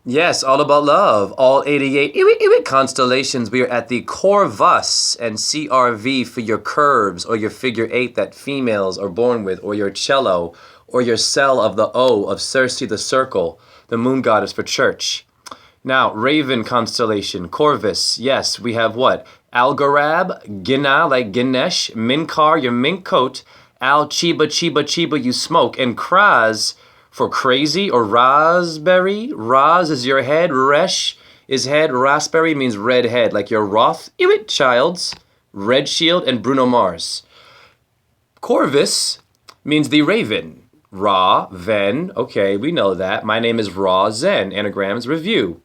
Yes, all about love. All 88 constellations. We are at the Corvus and CRV for your curves or your figure eight that females are born with, or your cello, or your cell of the O of Circe the circle, the moon goddess for church. Now, Raven constellation, Corvus. Yes, we have what? Algorab, Gina, like Ganesh, Minkar, your mink coat, Al Chiba, Chiba, Chiba, you smoke, and Kraz for crazy or raspberry. Raz is your head, Resh is head, raspberry means red head, like your Roth, Iwit Childs, Red Shield, and Bruno Mars. Corvus means the raven. Ra, Ven, okay, we know that. My name is Ra Zen, Anagrams Review.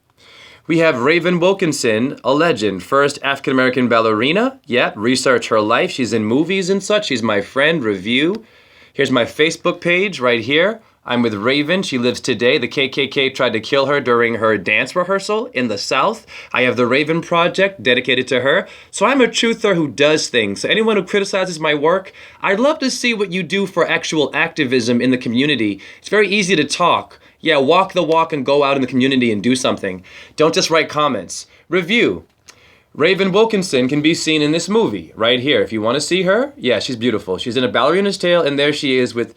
We have Raven Wilkinson, a legend, first African-American ballerina. Yeah, research her life. She's in movies and such. She's my friend, review. Here's my Facebook page right here. I'm with Raven. She lives today. The KKK tried to kill her during her dance rehearsal in the South. I have the Raven Project dedicated to her. So I'm a truther who does things. So anyone who criticizes my work, I'd love to see what you do for actual activism in the community. It's very easy to talk. Yeah, walk the walk and go out in the community and do something. Don't just write comments. Review. Raven Wilkinson can be seen in this movie right here. If you want to see her, yeah, she's beautiful. She's in A Ballerina's Tale, and there she is with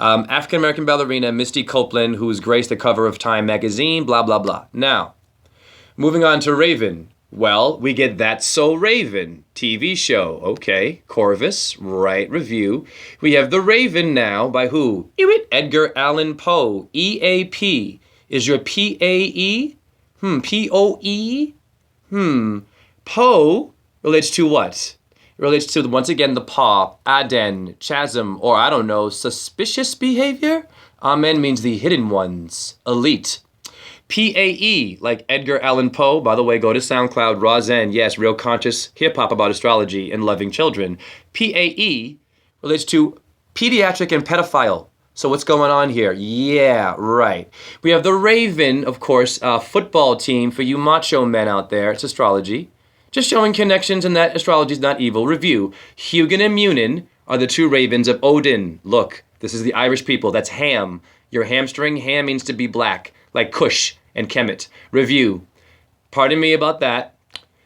African-American ballerina Misty Copeland, who's graced the cover of Time magazine, blah, blah, blah. Now, moving on to Raven. Well, we get That's So Raven, TV show. Okay, Corvus, right, review. We have The Raven now by who? Edgar Allan Poe. EAP. Is your PAE? POE? Poe relates to what? It relates to, once again, the paw, Aden, chasm, or I don't know, suspicious behavior? Amen means the hidden ones, elite. PAE, like Edgar Allan Poe. By the way, go to SoundCloud, Raw Zen. Yes, real conscious hip-hop about astrology and loving children. PAE relates to pediatric and pedophile. So what's going on here? Yeah, right. We have the Raven, of course, football team for you macho men out there. It's astrology. Just showing connections and that astrology is not evil. Review. Hugin and Munin are the two ravens of Odin. Look, this is the Irish people. That's ham. Your hamstring, ham means to be black, like Cush and Kemet. Review. Pardon me about that.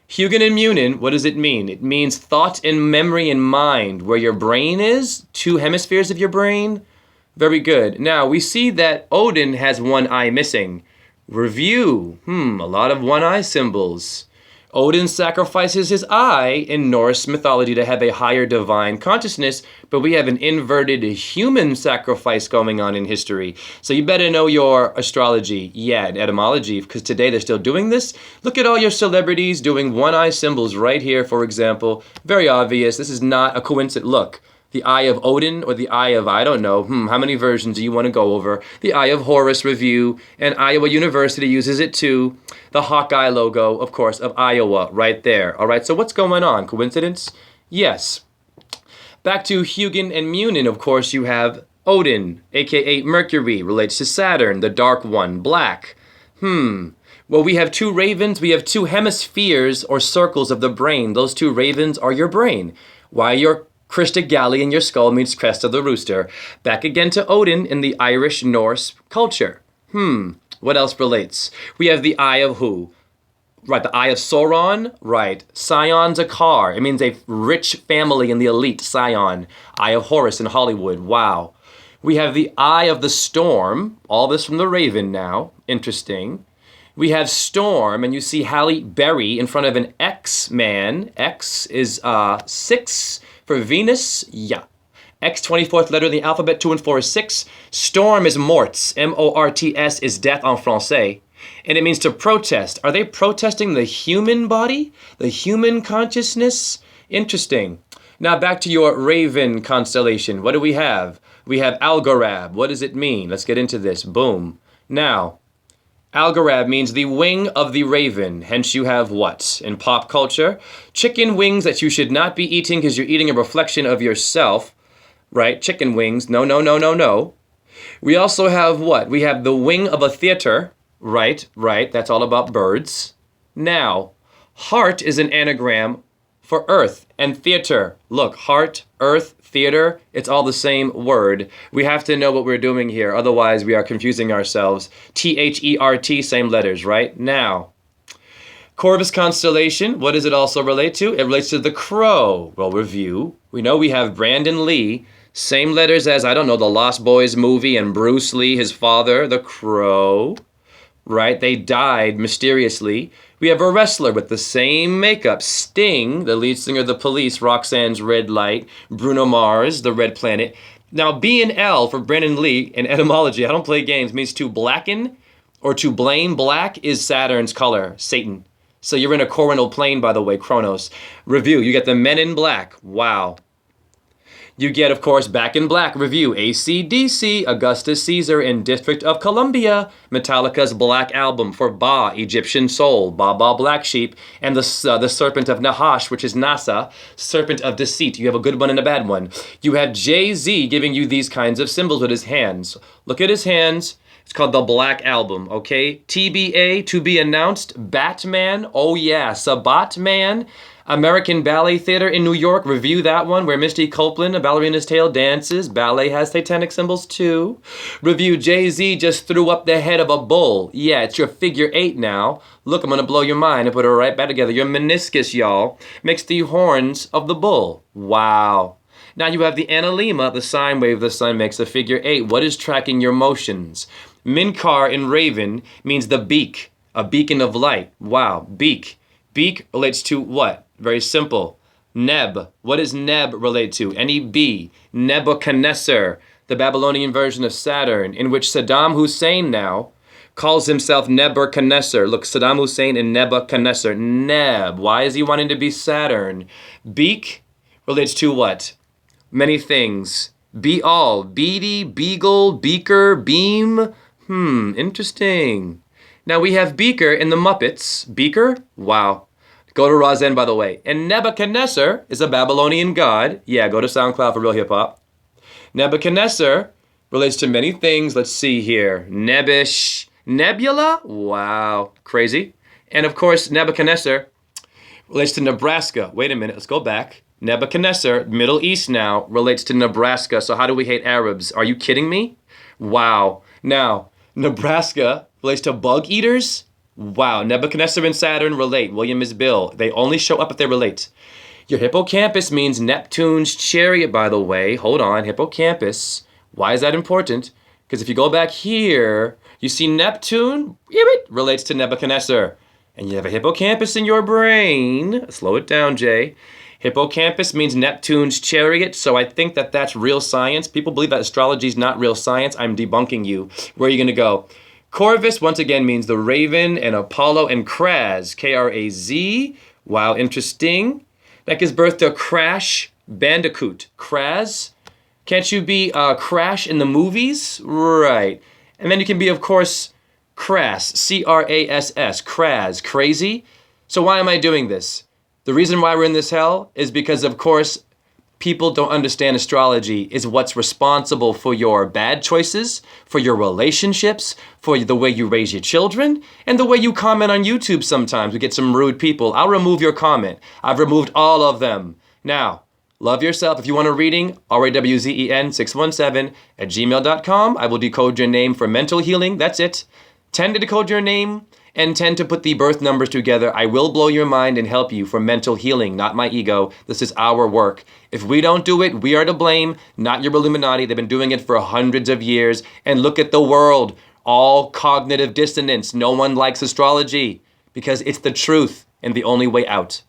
Hugin and Munin, what does it mean? It means thought and memory and mind. Where your brain is, two hemispheres of your brain. Very good. Now, we see that Odin has one eye missing. Review. A lot of one eye symbols. Odin sacrifices his eye in Norse mythology to have a higher divine consciousness, but we have an inverted human sacrifice going on in history. So you better know your astrology, and etymology, because today they're still doing this. Look at all your celebrities doing one-eye symbols right here, for example. Very obvious. This is not a coincidence. Look. The Eye of Odin or the Eye of, I don't know, how many versions do you want to go over? The Eye of Horus review, and Iowa University uses it too. The Hawkeye logo, of course, of Iowa right there. All right, so what's going on? Coincidence? Yes. Back to Hugin and Munin, of course, you have Odin, a.k.a. Mercury, relates to Saturn, the dark one, black. Well, we have two ravens. We have two hemispheres or circles of the brain. Those two ravens are your brain. Why your Christa Galley in your skull means crest of the rooster. Back again to Odin in the Irish Norse culture. What else relates? We have the Eye of who? Right, the Eye of Sauron? Right. Scion's a car. It means a rich family in the elite, Scion. Eye of Horus in Hollywood. Wow. We have the Eye of the Storm. All this from the Raven now. Interesting. We have Storm, and you see Halle Berry in front of an X-man. X is 6 for Venus. Yeah. X, 24th letter of the alphabet, 2 and 4 is 6. Storm is morts. M-O-R-T-S is death en français. And it means to protest. Are they protesting the human body? The human consciousness? Interesting. Now back to your Raven constellation. What do we have? We have Algorab. What does it mean? Let's get into this. Boom. Now, Algorab means the wing of the raven. Hence you have what? In pop culture? Chicken wings that you should not be eating because you're eating a reflection of yourself. Right? Chicken wings. No, no, no, no, no. We also have what? We have the wing of a theater. Right, right. That's all about birds. Now, heart is an anagram for earth and theater. Look, heart, earth, theater, it's all the same word. We have to know what we're doing here. Otherwise, we are confusing ourselves. T-H-E-R-T, same letters, right? Now, Corvus constellation, what does it also relate to? It relates to the crow. Well, review. We know we have Brandon Lee, same letters as, I don't know, the Lost Boys movie, and Bruce Lee, his father, the crow. Right? They died mysteriously. We have a wrestler with the same makeup. Sting, the lead singer of the Police, Roxanne's Red Light. Bruno Mars, the Red Planet. Now, B and L for Brandon Lee in etymology, I don't play games, means to blacken or to blame. Black is Saturn's color, Satan. So you're in a coronal plane, by the way, Chronos. Review, you get the Men in Black. Wow. You get, of course, Back in Black. Review, AC/DC, Augustus Caesar in District of Columbia. Metallica's Black Album for Ba, Egyptian Soul. Ba Ba, Black Sheep. And the Serpent of Nahash, which is NASA, Serpent of Deceit. You have a good one and a bad one. You have Jay-Z giving you these kinds of symbols with his hands. Look at his hands. It's called the Black Album, okay? TBA, to be announced. Batman, oh yeah, Sabatman. American Ballet Theater in New York, review that one, where Misty Copeland, a ballerina's tale, dances. Ballet has satanic symbols too. Review, Jay-Z just threw up the head of a bull. Yeah, it's your figure 8 now. Look, I'm gonna blow your mind and put it right back together. Your meniscus, y'all, makes the horns of the bull. Wow. Now you have the analemma, the sine wave the sun makes, a figure 8. What is tracking your motions? Minkar in Raven means the beak, a beacon of light. Wow, beak. Beak relates to what? Very simple. Neb. What does Neb relate to? N-E-B. Nebuchadnezzar, the Babylonian version of Saturn, in which Saddam Hussein now calls himself Nebuchadnezzar. Look, Saddam Hussein and Nebuchadnezzar. Neb. Why is he wanting to be Saturn? Beak relates to what? Many things. Be all. Beady, beagle, beaker, beam. Interesting. Now we have Beaker in the Muppets. Beaker? Wow. Go to Roseanne, by the way. And Nebuchadnezzar is a Babylonian god. Yeah, go to SoundCloud for real hip hop. Nebuchadnezzar relates to many things. Let's see here. Nebish. Nebula? Wow. Crazy. And of course, Nebuchadnezzar relates to Nebraska. Wait a minute. Let's go back. Nebuchadnezzar, Middle East now, relates to Nebraska. So how do we hate Arabs? Are you kidding me? Wow. Now, Nebraska relates to bug eaters? Wow. Nebuchadnezzar and Saturn relate. William is Bill. They only show up if they relate. Your hippocampus means Neptune's chariot, by the way. Hold on. Hippocampus. Why is that important? Because if you go back here, you see Neptune relates to Nebuchadnezzar. And you have a hippocampus in your brain. Slow it down, Jay. Hippocampus means Neptune's chariot, so I think that that's real science. People believe that astrology is not real science. I'm debunking you. Where are you going to go? Corvus, once again, means the raven, and Apollo, and Kraz, K-R-A-Z. Wow, interesting. That gives birth to Crash Bandicoot. Kraz? Can't you be Crash in the movies? Right. And then you can be, of course, Crass, C-R-A-S-S, Kraz, crazy. So why am I doing this? The reason why we're in this hell is because, of course, people don't understand astrology is what's responsible for your bad choices, for your relationships, for the way you raise your children, and the way you comment on YouTube sometimes. We get some rude people. I'll remove your comment. I've removed all of them. Now, love yourself. If you want a reading, rawzen617@gmail.com. I will decode your name for mental healing. That's it. 10 to decode your name, and 10 to put the birth numbers together. I will blow your mind and help you for mental healing, not my ego. This is our work. If we don't do it, we are to blame, not your Illuminati. They've been doing it for hundreds of years. And look at the world, all cognitive dissonance. No one likes astrology because it's the truth and the only way out.